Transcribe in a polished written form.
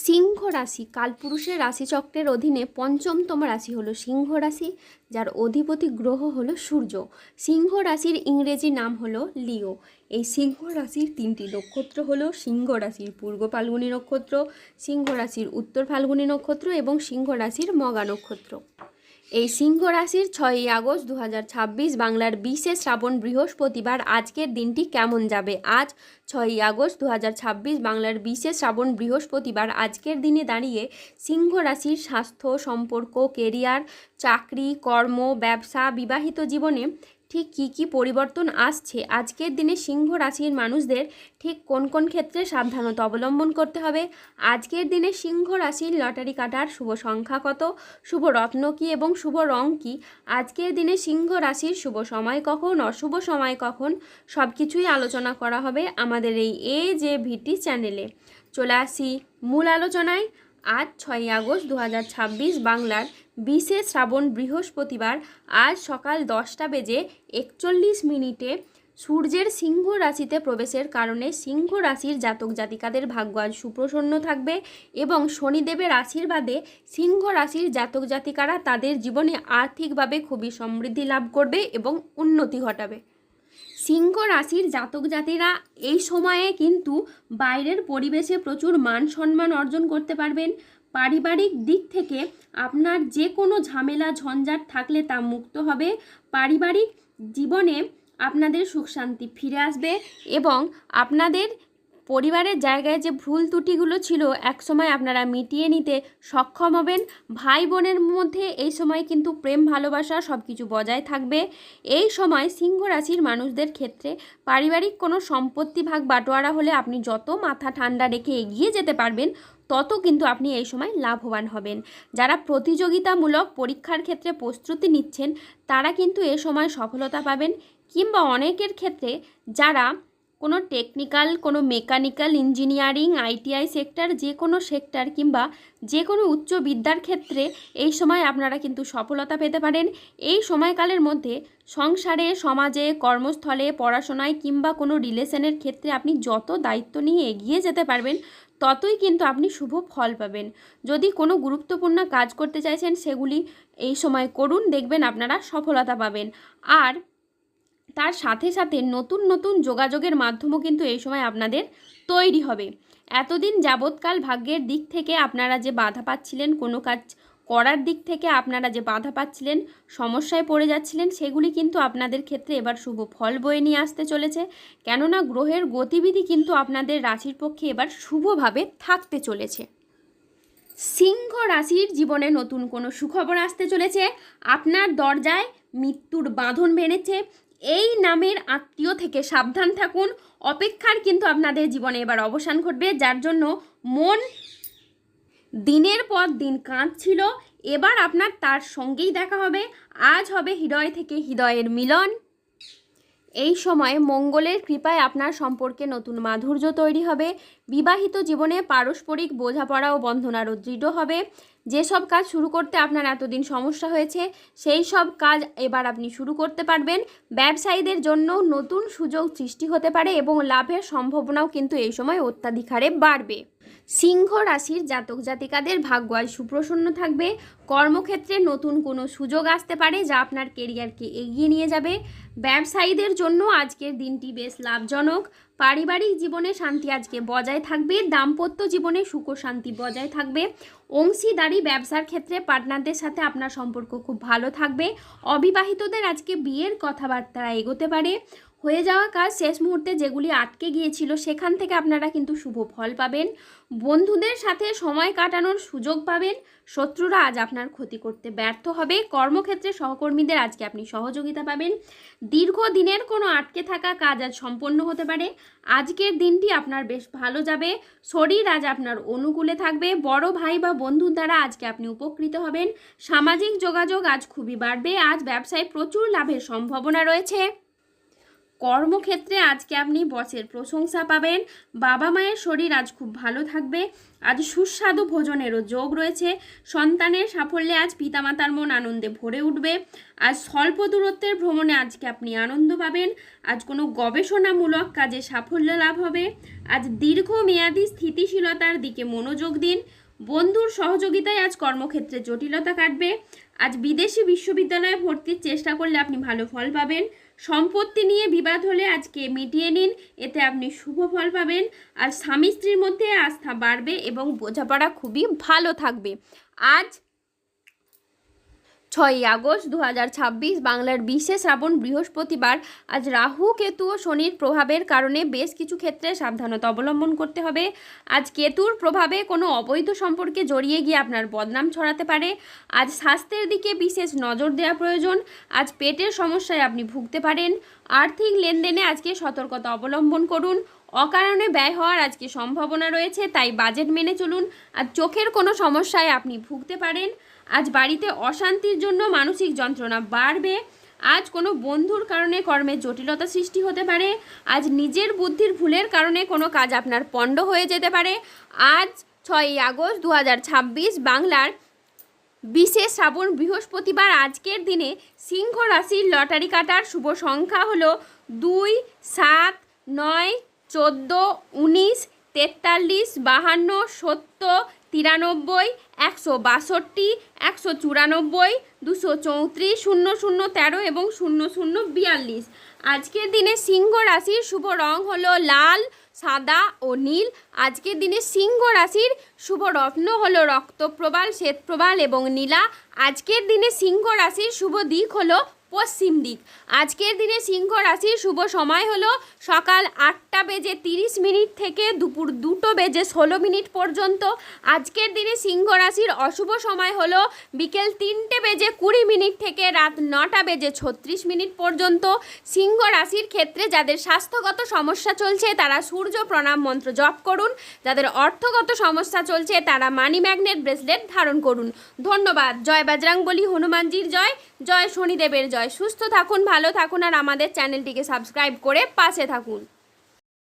সিংহ রাশি কালপুরুষের রাশিচক্রের অধীনে পঞ্চমতম রাশি হলো সিংহ রাশি, যার অধিপতি গ্রহ হলো সূর্য। সিংহ রাশির ইংরেজি নাম হলো লিও। এই সিংহ রাশির তিনটি নক্ষত্র হলো সিংহ রাশির পূর্ব ফাল্গুনী নক্ষত্র, সিংহ রাশির উত্তর ফাল্গুনী নক্ষত্র এবং সিংহ রাশির মঘা নক্ষত্র। এই সিংহ রাশির 6ই আগস্ট 2026 বাংলার 20শে শ্রাবণ বৃহস্পতিবার আজকের দিনটি কেমন যাবে। আজ 6ই আগস্ট 2026 বাংলার 20শে শ্রাবণ বৃহস্পতিবার আজকের দিনে দাঁড়িয়ে সিংহ রাশির স্বাস্থ্য, সম্পর্ক, কেরিয়ার, চাকরি, কর্ম, ব্যবসা, বিবাহিত জীবনে ঠিক কী পরিবর্তন আসছে। আজকের দিনে সিংহ রাশির মানুষদের ঠিক কোন কোন ক্ষেত্রে সাবধানতা অবলম্বন করতে হবে। আজকের দিনে সিংহ রাশির লটারি কাটার শুভ সংখ্যা কত, শুভ রত্ন কী এবং শুভ রং কী। আজকের দিনে সিংহ রাশির শুভ সময় কখন, অশুভ সময় কখন, সব কিছুই আলোচনা করা হবে আমাদের এই যে ভিটি চ্যানেলে। চলে আসি মূল আলোচনায়। আজ 6ই আগস্ট 2026 বাংলার 20শে শ্রাবণ বৃহস্পতিবার আজ সকাল 10:41 সূর্যের সিংহ রাশিতে প্রবেশের কারণে সিংহ রাশির জাতক জাতিকাদের ভাগ্য আজ সুপ্রসন্ন থাকবে এবং শনিদেবের আশীর্বাদে সিংহ রাশির জাতক জাতিকারা তাদের জীবনে আর্থিকভাবে খুবই সমৃদ্ধি লাভ করবে এবং উন্নতি ঘটাবে। সিংহ রাশির জাতক জাতিরা এই সময়ে কিন্তু বাইরের পরিবেশে প্রচুর মান সম্মান অর্জন করতে পারবেন। পারিবারিক দিক থেকে আপনার যে কোনো ঝামেলা ঝঞ্ঝাট থাকলে তা মুক্ত হবে। পারিবারিক জীবনে আপনাদের সুখ শান্তি ফিরে আসবে এবং আপনাদের পরিবারের জায়গায় যে ভুল ত্রুটিগুলো ছিল একসময় আপনারা মিটিয়ে নিতে সক্ষম হবেন। ভাই বোনের মধ্যে এই সময় কিন্তু প্রেম ভালোবাসা সব কিছু বজায় থাকবে। এই সময় সিংহ রাশির মানুষদের ক্ষেত্রে পারিবারিক কোনো সম্পত্তি ভাগ বাটোয়ারা হলে আপনি যত মাথা ঠান্ডা রেখে এগিয়ে যেতে পারবেন তত কিন্তু আপনি এই সময় লাভবান হবেন। যারা প্রতিযোগিতামূলক পরীক্ষার ক্ষেত্রে প্রস্তুতি নিচ্ছেন তারা কিন্তু এ সময় সফলতা পাবেন, কিংবা অনেকের ক্ষেত্রে যারা কোনো টেকনিক্যাল, কোনো মেকানিক্যাল, ইঞ্জিনিয়ারিং, আইটিআই সেক্টর, যে কোনো সেক্টর কিংবা যে কোনো উচ্চ বিদ্যার ক্ষেত্রে এই সময় আপনারা কিন্তু সফলতা পেতে পারেন। এই সময়কালের মধ্যে সংসারে, সমাজে, কর্মস্থলে, পড়াশোনায় কিংবা কোনো রিলেশনের ক্ষেত্রে আপনি যত দায়িত্ব নিয়ে এগিয়ে যেতে পারবেন ততই কিন্তু আপনি শুভ ফল পাবেন। যদি কোনো গুরুত্বপূর্ণ কাজ করতে চাইছেন সেগুলি এই সময় করুন, দেখবেন আপনারা সফলতা পাবেন। আর তার সাথে সাথে নতুন নতুন যোগাযোগের মাধ্যমও কিন্তু এই সময় আপনাদের তৈরি হবে। এতদিন যাবৎকাল ভাগ্যের দিক থেকে আপনারা যে বাধা পাচ্ছিলেন, কোনো কাজ করার দিক থেকে আপনারা যে বাধা পাচ্ছিলেন, সমস্যায় পড়ে যাচ্ছিলেন, সেগুলি কিন্তু আপনাদের ক্ষেত্রে এবার শুভ ফল বয়ে নিয়ে আসতে চলেছে। কেননা গ্রহের গতিবিধি কিন্তু আপনাদের রাশির পক্ষে এবার শুভভাবে থাকতে চলেছে। সিংহ রাশির জীবনে নতুন কোনো সুখবর আসতে চলেছে। আপনার দরজায় মৃত্যুর বাঁধন ভেঙেছে, এই নামের আত্মীয় থেকে সাবধান থাকুন। অপেক্ষার কিন্তু আপনাদের জীবনে এবার অবসান ঘটবে, যার জন্য মন দিনের পর দিন কাঁদছিল, এবার আপনার তার সঙ্গেই দেখা হবে। আজ হবে হৃদয় থেকে হৃদয়ের মিলন। এই সময় মঙ্গলের কৃপায় আপনার সম্পর্কে নতুন মাধুর্য তৈরি হবে। বিবাহিত জীবনে পারস্পরিক বোঝাপড়া ও বন্ধন আরও দৃঢ় হবে। যেসব কাজ শুরু করতে আপনার এতদিন সমস্যা হয়েছে সেই সব কাজ এবার আপনি শুরু করতে পারবেন। ব্যবসায়ীদের জন্য নতুন সুযোগ সৃষ্টি হতে পারে এবং লাভের সম্ভাবনাও কিন্তু এই সময় অত্যাধিক হারে বাড়বে। সিংহ রাশির জাতক জাতিকাদের ভাগ্য আজ সুপ্রসন্ন থাকবে। কর্মক্ষেত্রে নতুন কোনো সুযোগ আসতে পারে যা আপনার কেরিয়ারকে এগিয়ে নিয়ে যাবে। ব্যবসায়ীদের জন্য আজকের দিনটি বেশ লাভজনক। পারিবারিক জীবনে শান্তি আজকে বজায় থাকবে। দাম্পত্য জীবনে সুখ ও শান্তি বজায় থাকবে। অংশীদারি ব্যবসার ক্ষেত্রে পার্টনারদের সাথে আপনার সম্পর্ক খুব ভালো থাকবে। অবিবাহিতদের আজকে বিয়ের কথাবার্তা এগোতে পারে। হয়ে যাওয়া কাজ শেষ মুহূর্তে যেগুলি আটকে গিয়েছিল সেখান থেকে আপনারা কিন্তু শুভ ফল পাবেন। বন্ধুদের সাথে সময় কাটানোর সুযোগ পাবেন। শত্রুরা আজ আপনার ক্ষতি করতে ব্যর্থ হবে। কর্মক্ষেত্রে সহকর্মীদের আজকে আপনি সহযোগিতা পাবেন। দীর্ঘদিনের কোনো আটকে থাকা কাজ আজ সম্পন্ন হতে পারে। আজকের দিনটি আপনার বেশ ভালো যাবে। শরীর আজ আপনার অনুকূলে থাকবে। বড় ভাই বা বন্ধুর দ্বারা আজকে আপনি উপকৃত হবেন। সামাজিক যোগাযোগ আজ খুবই বাড়বে। আজ ব্যবসায় প্রচুর লাভের সম্ভাবনা রয়েছে। কর্মক্ষেত্রে আজকে আপনি বসের প্রশংসা পাবেন। বাবা মায়ের শরীর আজ খুব ভালো থাকবে। আজ সুস্বাদু ভোজনেরও যোগ রয়েছে। সন্তানের সাফল্যে আজ পিতামাতার মন আনন্দে ভরে উঠবে। আজ স্বল্প দূরত্বের ভ্রমণে আজকে আপনি আনন্দ পাবেন। আজ কোনো গবেষণামূলক কাজে সাফল্য লাভ হবে। আজ দীর্ঘমেয়াদী স্থিতিশীলতার দিকে মনোযোগ দিন। বন্ধুর সহযোগিতায় আজ কর্মক্ষেত্রে জটিলতা কাটবে। আজ বিদেশি বিশ্ববিদ্যালয়ে ভর্তির চেষ্টা করলে আপনি ভালো ফল পাবেন। সম্পত্তি নিয়ে বিবাদ হলে আজকে মিটিয়ে নিন, এতে আপনি শুভ ফল পাবেন। আর স্বামী স্ত্রীর মধ্যে আস্থা বাড়বে এবং বোঝাপড়া খুবই ভালো থাকবে। আজ 6ই আগস্ট 2026 বাংলার 20শে শ্রাবণ বৃহস্পতিবার। আজ রাহু কেতু ও শনির প্রভাবের কারণে বেশ কিছু ক্ষেত্রে সাবধানতা অবলম্বন করতে হবে। আজ কেতুর প্রভাবে কোনো অবৈধ সম্পর্কে জড়িয়ে গিয়ে আপনার বদনাম ছড়াতে পারে। আজ স্বাস্থ্যের দিকে বিশেষ নজর দেওয়া প্রয়োজন। আজ পেটের সমস্যায় আপনি ভুগতে পারেন। আর্থিক লেনদেনে আজকে সতর্কতা অবলম্বন করুন। অকারণে ব্যয় হওয়ার আজকে সম্ভাবনা রয়েছে, তাই বাজেট মেনে চলুন। আর চোখের কোনো সমস্যায় আপনি ভুগতে পারেন। আজ বাড়িতে অশান্তির জন্য মানসিক যন্ত্রণা বাড়বে। আজ কোনো বন্ধুর কারণে কর্মে জটিলতা সৃষ্টি হতে পারে। আজ নিজের বুদ্ধির ভুলের কারণে কোনো কাজ আপনার পণ্ড হয়ে যেতে পারে। আজ 6ই আগস্ট 2026 বাংলার 20শে শ্রাবণ বৃহস্পতিবার। আজকের দিনে সিংহ রাশির লটারি কাটার শুভ সংখ্যা হলো 2, 7, 9, 14, 19, 43, 52, 70, 93, 162, 194, 234, 00, 13 এবং 00, 42। আজকের দিনে সিংহ রাশির শুভ রং হলো লাল, সাদা ও নীল। আজকের দিনে সিংহ রাশির শুভ রত্ন হলো রক্তপ্রবাল, শ্বেতপ্রবাল এবং নীলা। আজকের দিনে সিংহ রাশির শুভ দিক হলো পশ্চিম দিক। আজকের দিনে সিংহ রাশির শুভ সময় হলো সকাল 8:30 থেকে দুপুর 2:16 পর্যন্ত। আজকের দিনে সিংহ রাশির অশুভ সময় হলো বিকেল 3:20 থেকে রাত 9:36 পর্যন্ত। সিংহ রাশির ক্ষেত্রে যাদের স্বাস্থ্যগত সমস্যা চলছে তারা সূর্য প্রণাম মন্ত্র জপ করুন। যাদের অর্থগত সমস্যা চলছে তারা মানি ম্যাগনেট ব্রেসলেট ধারণ করুন। ধন্যবাদ। জয় বজরংবলী, হনুমানজির জয়, জয় শনিদেবের জয়। সুস্থ থাকুন, ভালো থাকুন আর আমাদের চ্যানেলটিকে সাবস্ক্রাইব করে পাশে থাকুন।